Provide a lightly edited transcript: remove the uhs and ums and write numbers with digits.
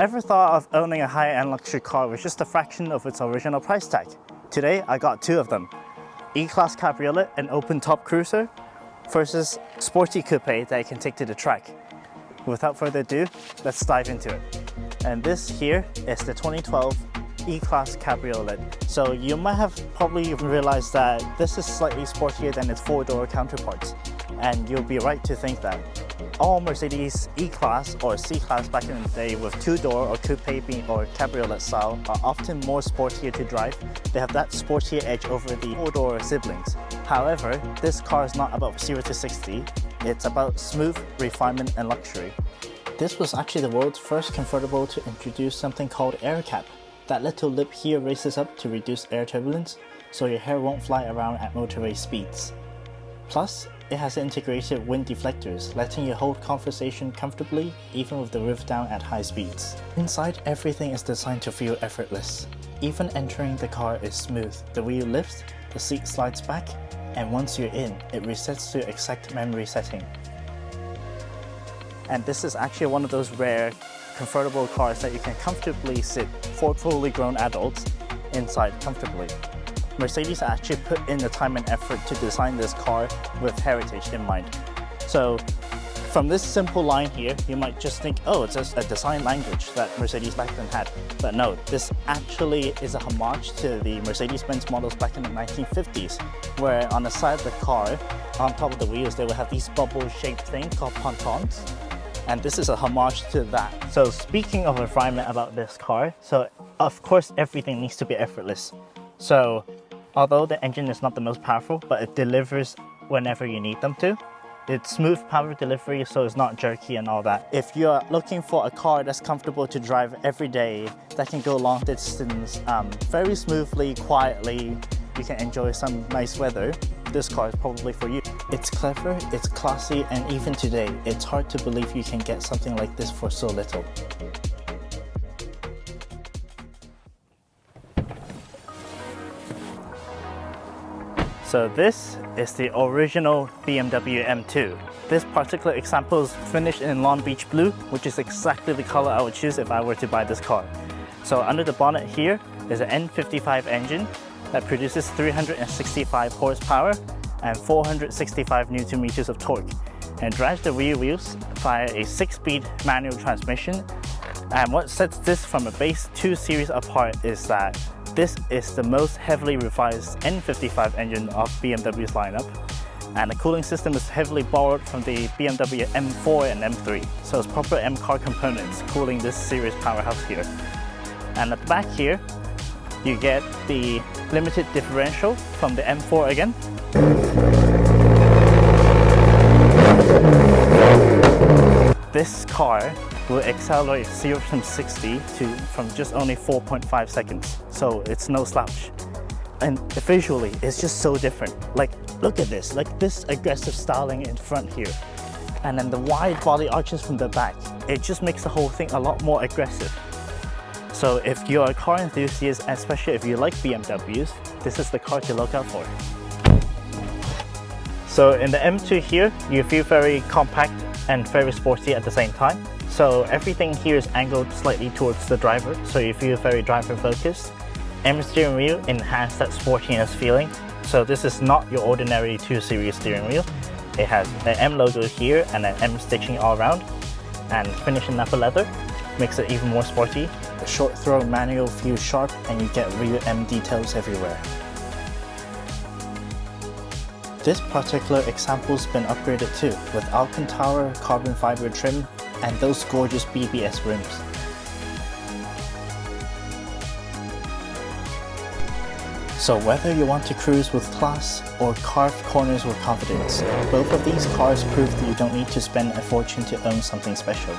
Ever thought of owning a high-end luxury car with just a fraction of its original price tag? Today, I got two of them. E-Class Cabriolet and open-top cruiser versus sporty coupe that you can take to the track. Without further ado, let's dive into it. And this here is the 2012 E-Class Cabriolet. So you might have probably realized that this is slightly sportier than its four-door counterparts. And you'll be right to think that. All Mercedes E-Class or C-Class back in the day with two-door or coupe or cabriolet style are often more sportier to drive. They have that sportier edge over the four-door siblings. However, this car is not about 0 to 60, it's about smooth, refinement and luxury. This was actually the world's first convertible to introduce something called AIRCAP. That little lip here raises up to reduce air turbulence, so your hair won't fly around at motorway speeds. Plus, it has integrated wind deflectors, letting you hold conversation comfortably even with the roof down at high speeds. Inside, everything is designed to feel effortless. Even entering the car is smooth. The wheel lifts, the seat slides back, and once you're in, it resets to exact memory setting. And this is actually one of those rare convertible cars that you can comfortably sit four fully grown adults inside comfortably. Mercedes actually put in the time and effort to design this car with heritage in mind. So from this simple line here, you might just think, oh, it's just a design language that Mercedes back then had. But no, this actually is a homage to the Mercedes-Benz models back in the 1950s, where on the side of the car, on top of the wheels, they would have these bubble-shaped thing called pontons. And this is a homage to that. So speaking of refinement about this car, so of course everything needs to be effortless. So although the engine is not the most powerful, but it delivers whenever you need them to. It's smooth power delivery, so it's not jerky and all that. If you're looking for a car that's comfortable to drive every day, that can go long distance very smoothly, quietly, you can enjoy some nice weather, this car is probably for you. It's clever, it's classy, and even today, it's hard to believe you can get something like this for so little. So this is the original BMW M2. This particular example is finished in Long Beach blue, which is exactly the color I would choose if I were to buy this car. So under the bonnet here is an N55 engine that produces 365 horsepower and 465 Newton meters of torque and drives the rear wheels via a 6-speed manual transmission. And what sets this from a base 2 series apart is that this is the most heavily revised N55 engine of BMW's lineup, and the cooling system is heavily borrowed from the BMW M4 and M3, so it's proper M-car components cooling this series powerhouse here. And at the back here, you get the limited differential from the M4 again. This car will accelerate 0 to 60 from just only 4.5 seconds, so it's no slouch. And visually, it's just so different. Like, look at this, like this aggressive styling in front here. And then the wide body arches from the back, it just makes the whole thing a lot more aggressive. So if you're a car enthusiast, especially if you like BMWs, this is the car to look out for. So in the M2 here, you feel very compact and very sporty at the same time. So everything here is angled slightly towards the driver, so you feel very driver focused. M steering wheel enhances that sportiness feeling. So this is not your ordinary 2 series steering wheel. It has an M logo here and an M stitching all around, and finishing upper leather makes it even more sporty. The short throw manual feels sharp and you get real M details everywhere. This particular example's been upgraded too, with Alcantara carbon fiber trim and those gorgeous BBS rims. So whether you want to cruise with class or carve corners with confidence, both of these cars prove that you don't need to spend a fortune to own something special.